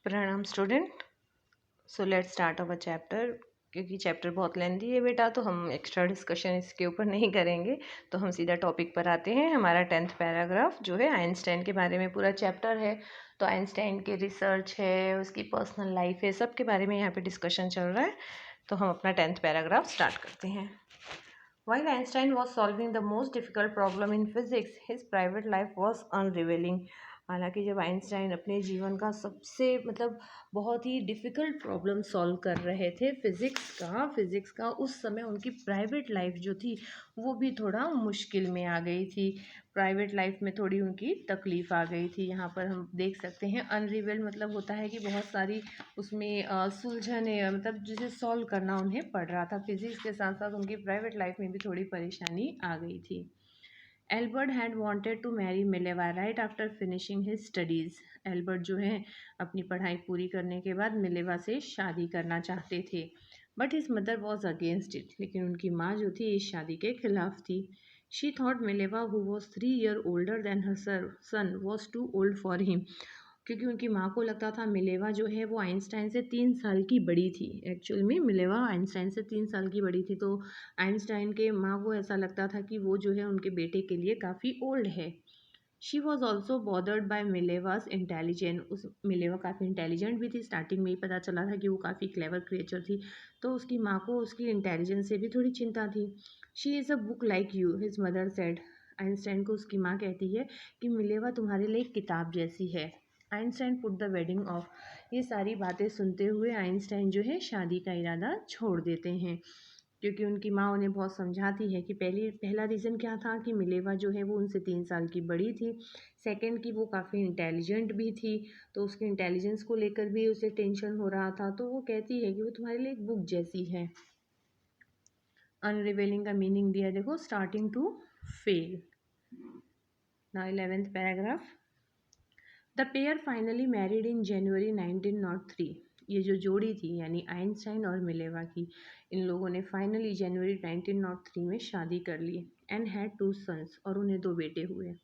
प्रणाम student. So let's start our chapter. क्योंकि chapter बहुत लेंथी है बेटा, तो हम एक्स्ट्रा डिस्कशन इसके ऊपर नहीं करेंगे, तो हम सीधा टॉपिक पर आते हैं। हमारा 10th पैराग्राफ जो है आइंस्टाइन के बारे में पूरा चैप्टर है। तो आइंस्टाइन की रिसर्च है, उसकी पर्सनल लाइफ है, सब के बारे में यहाँ पे डिस्कशन चल रहा है। तो हम अपना 10th पैराग्राफ स्टार्ट करते हैं। While Einstein was solving the most difficult problem in physics, his private life was unrevealing. हालांकि जब आइंस्टाइन अपने जीवन का सबसे बहुत ही डिफ़िकल्ट प्रॉब्लम सॉल्व कर रहे थे फिज़िक्स का उस समय उनकी प्राइवेट लाइफ जो थी वो भी थोड़ा मुश्किल में आ गई थी। प्राइवेट लाइफ में थोड़ी उनकी तकलीफ़ आ गई थी। यहाँ पर हम देख सकते हैं अनरिवेल मतलब होता है कि बहुत सारी उसमें सुलझने जिसे सॉल्व करना उन्हें पड़ रहा था। फिज़िक्स के साथ साथ उनकी प्राइवेट लाइफ में भी थोड़ी परेशानी आ गई थी। Albert had wanted to marry Mileva right after finishing his studies. Albert जो है अपनी पढ़ाई पूरी करने के बाद मिलेवा से शादी करना चाहते थे, but his mother was against it. लेकिन उनकी माँ जो थी इस शादी के खिलाफ थी। She thought Mileva who was 3 years older than her son was too old for him. क्योंकि उनकी माँ को लगता था मिलेवा जो है वो आइंस्टाइन से 3 साल की बड़ी थी। एक्चुअल में मिलेवा आइंस्टाइन से 3 साल की बड़ी थी, तो आइंस्टाइन के माँ को ऐसा लगता था कि वो जो है उनके बेटे के लिए काफ़ी ओल्ड है। She was also bothered by Mileva's intelligent. उस मिलेवा काफ़ी इंटेलिजेंट भी थी। स्टार्टिंग में ही पता चला था कि वो काफ़ी क्लेवर क्रिएचर थी, तो उसकी माँ को उसकी इंटेलिजेंस से भी थोड़ी चिंता थी। She is a book like you, his mother said. Einstein को उसकी माँ कहती है कि मिलेवा तुम्हारे लिए एक किताब जैसी है। Einstein put the wedding of. ये सारी बातें सुनते हुए आइंस्टाइन जो है शादी का इरादा छोड़ देते हैं, क्योंकि उनकी माँ उन्हें बहुत समझाती है कि पहला रीज़न क्या था कि मिलेवा जो है वो उनसे 3 साल की बड़ी थी। सेकंड कि वो काफ़ी इंटेलिजेंट भी थी, तो उसके इंटेलिजेंस को लेकर भी उसे टेंशन हो रहा था। तो वो कहती है कि वो तुम्हारे लिए एक बुक जैसी है। अनरिवेलिंग का मीनिंग दिया देखो, starting to fail. Now 11th paragraph. The pair finally married in January 1903। ये जो जोड़ी थी यानी आइंस्टाइन और मिलेवा की, इन लोगों ने फाइनली जनवरी 1903 में शादी कर ली। एंड हैड 2 sons, और उन्हें 2 बेटे हुए।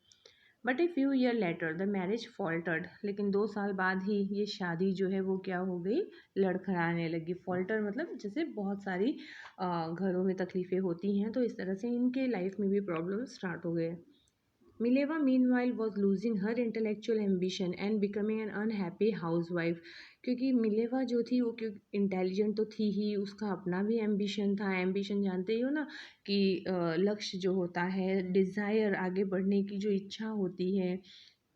But a few year later the marriage faltered. लेकिन 2 साल बाद ही ये शादी जो है वो क्या हो गई, लड़खड़ाने लगी। फॉल्टर मतलब जैसे बहुत सारी घरों में तकलीफ़ें होती हैं, तो इस तरह से इनके लाइफ में भी प्रॉब्लम स्टार्ट हो गए। Mileva meanwhile was losing her intellectual ambition and becoming an unhappy housewife। क्योंकि मिलेवा जो थी वो क्यों इंटेलिजेंट तो थी ही, उसका अपना भी एम्बिशन था। एम्बिशन जानते ही हो ना कि लक्ष्य जो होता है, डिज़ायर, आगे बढ़ने की जो इच्छा होती है,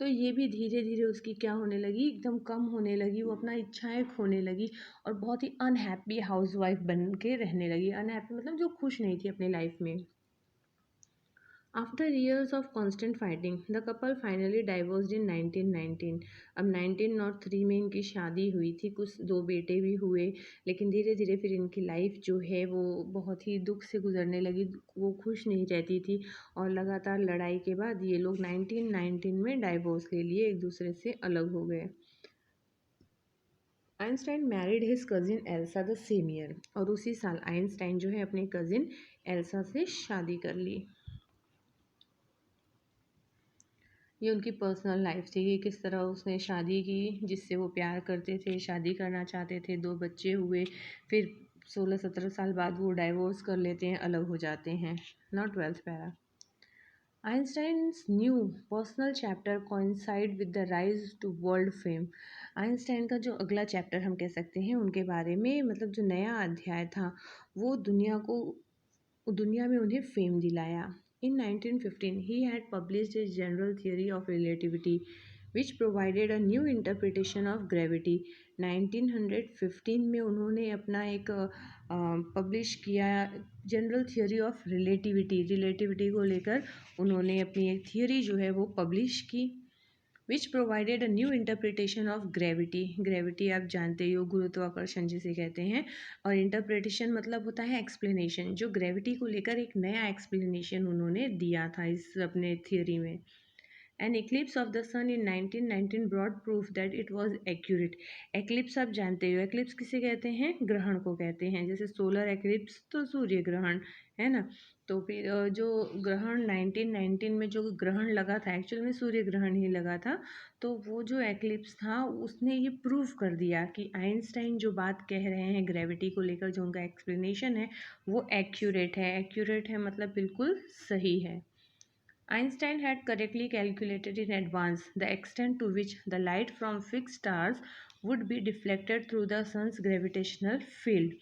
तो ये भी धीरे धीरे उसकी क्या होने लगी, एकदम कम होने लगी। वो अपना इच्छाएं खोने लगी और बहुत ही अनहैप्पी हाउसवाइफ बन के रहने लगी। अनहैप्पी मतलब जो खुश नहीं थी अपनी लाइफ में। After years of constant fighting, the couple finally divorced in 1919। अब 1903 में इनकी शादी हुई थी, कुछ 2 बेटे भी हुए, लेकिन धीरे धीरे फिर इनकी लाइफ जो है वो बहुत ही दुख से गुजरने लगी। वो खुश नहीं रहती थी और लगातार लड़ाई के बाद ये लोग 1919 में डाइवोर्स ले लिए, एक दूसरे से अलग हो गए। Einstein married his cousin Elsa the same year. और उसी साल आइंस्टाइन जो है अपने कज़िन एल्सा से शादी कर ली। ये उनकी पर्सनल लाइफ थी कि किस तरह उसने शादी की, जिससे वो प्यार करते थे, शादी करना चाहते थे, 2 बच्चे हुए, फिर 16-17 साल बाद वो डाइवोर्स कर लेते हैं, अलग हो जाते हैं। Not 12th para. Einstein's new personal chapter coincide with the rise to world fame. Einstein का जो अगला चैप्टर हम कह सकते हैं उनके बारे में, जो नया अध्याय था वो दुनिया में उन्हें फेम दिलाया। In 1915, he had published his general theory of relativity, which provided a new interpretation of gravity। 1915 में उन्होंने अपना एक पब्लिश किया जनरल थियोरी ऑफ रिलेटिविटी को लेकर उन्होंने अपनी एक थियोरी जो है वो पब्लिश की। Which provided a new interpretation of gravity आप जानते ही हो, गुरुत्वाकर्षण जिसे कहते हैं, और इंटरप्रिटेशन मतलब होता है एक्सप्लेनेशन। जो ग्रेविटी को लेकर एक नया एक्सप्लेनेशन उन्होंने दिया था इस अपने थियोरी में। An eclipse of the sun in 1919 broad proof that it was accurate. Eclipse आप जानते हो, एक्लिप्स किसे कहते हैं, ग्रहण को कहते हैं। जैसे सोलर एक्लिप्स तो सूर्य ग्रहण है ना, तो फिर जो ग्रहण 1919 में जो ग्रहण लगा था, एक्चुअल में सूर्य ग्रहण ही लगा था, तो वो जो एक्लिप्स था उसने ये प्रूव कर दिया कि आइंस्टाइन जो बात कह रहे हैं ग्रेविटी को लेकर, जो उनका एक्सप्लेनेशन है वो एक्यूरेट है। एक्यूरेट है मतलब बिल्कुल सही है। Einstein had correctly calculated in advance the extent to which the light from fixed stars would be deflected through the sun's gravitational field.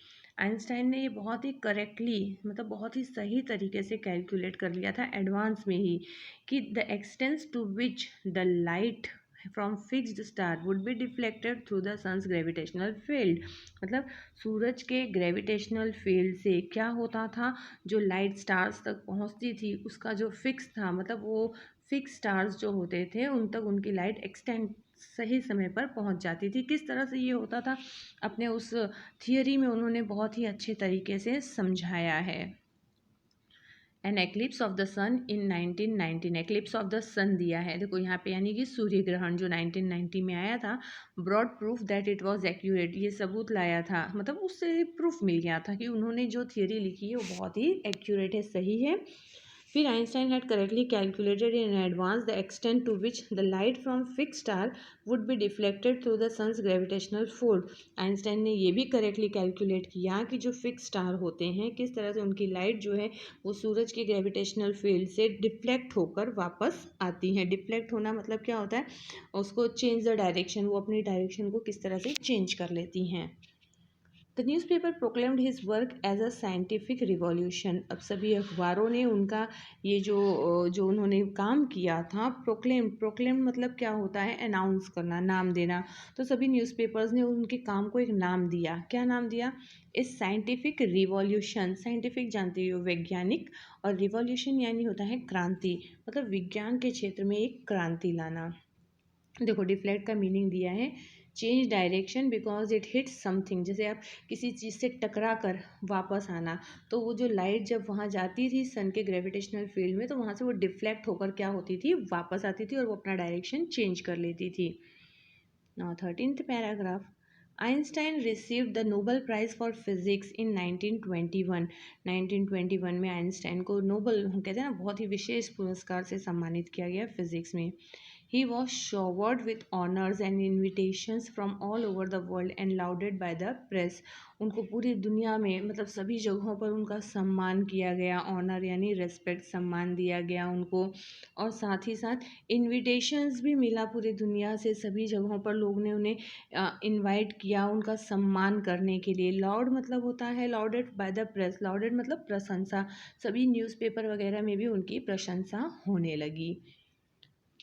Einstein ने ये बहुत ही करेक्टली मतलब बहुत ही सही तरीके से कैलकुलेट कर लिया था एडवांस में ही कि the extent to which the light from fixed star would be deflected through the sun's gravitational field. मतलब सूरज के ग्रेविटेशनल फील्ड से क्या होता था, जो लाइट स्टार्स तक पहुंचती थी उसका जो फिक्स था, मतलब वो फिक्स स्टार्स जो होते थे उन तक उनकी लाइट एक्सटेंड सही समय पर पहुंच जाती थी। किस तरह से ये होता था अपने उस थियरी में उन्होंने बहुत ही अच्छे तरीके से समझाया है। An eclipse of the sun in 1919, eclipse of the sun दिया है, देखो यहाँ पे, यानी कि सूर्य ग्रहण जो 1990 में आया था, broad proof that it was accurate, ये सबूत लाया था, मतलब उससे प्रूफ मिल गया था कि उन्होंने जो थियरी लिखी है वो बहुत ही एक्यूरेट है, सही है। फिर Einstein had correctly calculated in advance the extent to which the light from fix star would be deflected through the sun's gravitational force. Einstein ने ये भी करेक्टली कैलकुलेट किया कि जो फिक्स स्टार होते हैं किस तरह से उनकी लाइट जो है वो सूरज की ग्रेविटेशनल फील्ड से डिफ्लेक्ट होकर वापस आती हैं। डिफ्लेक्ट होना मतलब क्या होता है, उसको चेंज द डायरेक्शन, वो अपनी डायरेक्शन को किस तरह से चेंज कर लेती हैं। The newspaper proclaimed his work as a scientific revolution. अब सभी अखबारों ने उनका ये जो उन्होंने काम किया था, प्रोक्लेम मतलब क्या होता है, अनाउंस करना, नाम देना। तो सभी न्यूज़पेपर्स ने उनके काम को एक नाम दिया। क्या नाम दिया? इस साइंटिफिक रिवॉल्यूशन। साइंटिफिक जानते हो वैज्ञानिक, और रिवॉल्यूशन यानी होता है क्रांति, मतलब विज्ञान के क्षेत्र में एक क्रांति लाना। देखो डिफ्लेक्ट का मीनिंग दिया है change direction because it hit something, जैसे आप किसी चीज़ से टकरा कर वापस आना, तो वो जो लाइट जब वहाँ जाती थी सन के ग्रेविटेशनल फील्ड में, तो वहाँ से वो डिफ्लेक्ट होकर क्या होती थी, वापस आती थी और वो अपना डायरेक्शन चेंज कर लेती थी। Now 13th paragraph, Einstein received the Nobel prize for physics in 1921। 1921 में आइंस्टाइन को नोबेल, हम कहते हैं ना, बहुत ही विशेष पुरस्कार से सम्मानित किया गया फिजिक्स में। He was showered with honors and invitations from all over the world and lauded by the press. उनको पूरी दुनिया में, मतलब सभी जगहों पर उनका सम्मान किया गया, ऑनर यानी रेस्पेक्ट, सम्मान दिया गया उनको, और साथ ही साथ इनविटेशंस भी मिला पूरी दुनिया से, सभी जगहों पर लोग ने उन्हें इनवाइट किया उनका सम्मान करने के लिए। लाउड मतलब होता है लाउडेड बाय द प्रेस, लाउडेड मतलब प्रशंसा, सभी न्यूज़पेपर वगैरह में भी उनकी प्रशंसा होने लगी।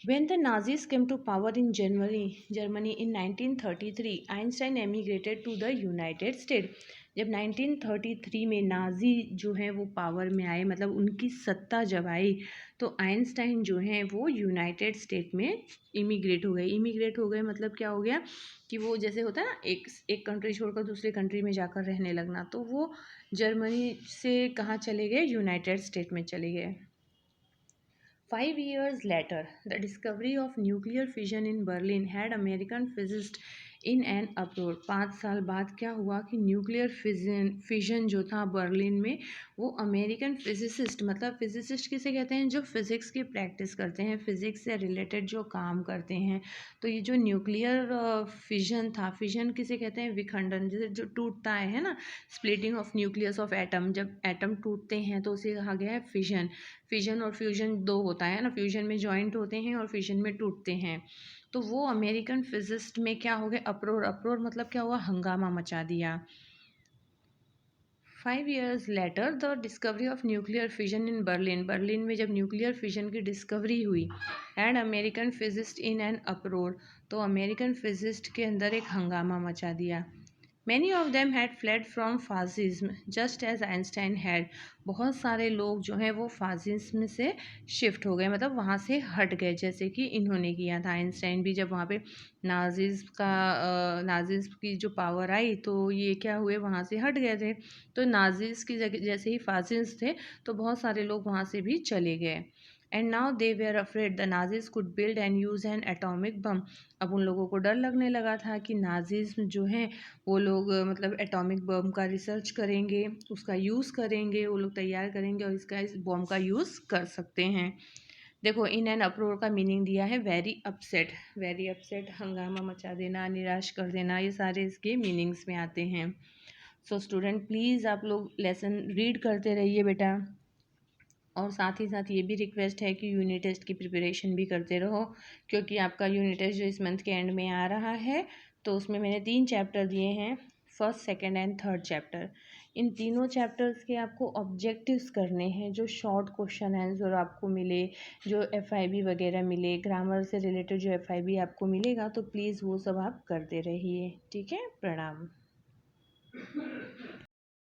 When the Nazis came to power in Germany in 1933, Einstein emigrated to the United States. जब 1933 में नाजी जो है वो पावर में आए, मतलब उनकी सत्ता जब आई, तो आइंस्टाइन जो है वो यूनाइटेड स्टेट में इमिग्रेट हो गए। इमिग्रेट हो गए मतलब क्या हो गया कि वो जैसे होता है ना, एक कंट्री छोड़कर दूसरे कंट्री में जाकर रहने लगना, तो वो जर्मनी से कहाँ चले गए, यूनाइटेड स्टेट में चले गए। 5 years later, the discovery of nuclear fission in Berlin had American physicists in an uproar. 5 साल बाद क्या हुआ कि न्यूक्लियर फिजन जो था बर्लिन में, वो अमेरिकन फिजिसिस्ट, मतलब फिजिसिस्ट किसे कहते हैं, जो फिज़िक्स की प्रैक्टिस करते हैं, फिज़िक्स से रिलेटेड जो काम करते हैं। तो ये जो न्यूक्लियर फिजन था, फिजन किसे कहते हैं, विखंडन, जैसे जो टूटता है ना, splitting of nucleus of atom, जब एटम टूटते हैं तो उसे कहा गया है फिजन। फिजन और फ्यूजन दो होता है ना, फ्यूजन में जॉइंट होते हैं और फिजन में टूटते हैं। तो वो अमेरिकन फिजिस्ट में क्या हो गए, अप्रोर। अप्रोर मतलब क्या हुआ, हंगामा मचा दिया। 5 years later, the discovery of nuclear fission in Berlin. Berlin में जब न्यूक्लियर फिजन की डिस्कवरी हुई, and American physicist in an अप्रोर, तो अमेरिकन फिजिस्ट के अंदर एक हंगामा मचा दिया। Many of them had fled from fascism just as Einstein had. बहुत सारे लोग जो हैं वो फासिज्म से शिफ्ट हो गए, मतलब वहाँ से हट गए, जैसे कि इन्होंने किया था। आइंस्टाइन भी जब वहाँ पे नाजिज़ की जो पावर आई, तो ये क्या हुए, वहाँ से हट गए थे। तो नाजिज़ की जगह जैसे ही फासिस्ट थे, तो बहुत सारे लोग वहाँ से भी चले गए। And now they were afraid the Nazis could build and use an atomic bomb. अब उन लोगों को डर लगने लगा था कि नाजीज जो हैं वो लोग मतलब एटॉमिक बम का रिसर्च करेंगे, उसका यूज़ करेंगे, वो लोग तैयार करेंगे और इस बम का यूज़ कर सकते हैं। देखो इन एन अप्रोर का मीनिंग दिया है वेरी अपसेट। वेरी अपसेट हंगामा मचा देना, निराश कर देना, ये सारे इसके मीनिंग्स में आते हैं। सो स्टूडेंट प्लीज़ आप लोग लेसन रीड करते रहिए बेटा, और साथ ही साथ ये भी रिक्वेस्ट है कि यूनिट टेस्ट की प्रिपरेशन भी करते रहो, क्योंकि आपका यूनिट टेस्ट जो इस मंथ के एंड में आ रहा है तो उसमें मैंने 3 चैप्टर दिए हैं, first second and third chapter. इन तीनों चैप्टर्स के आपको ऑब्जेक्टिव्स करने हैं, जो शॉर्ट क्वेश्चन आंसर आपको मिले, जो FIB वगैरह मिले, ग्रामर से रिलेटेड जो FIB आपको मिलेगा तो प्लीज़ वो सब आप करते रहिए। ठीक है, प्रणाम।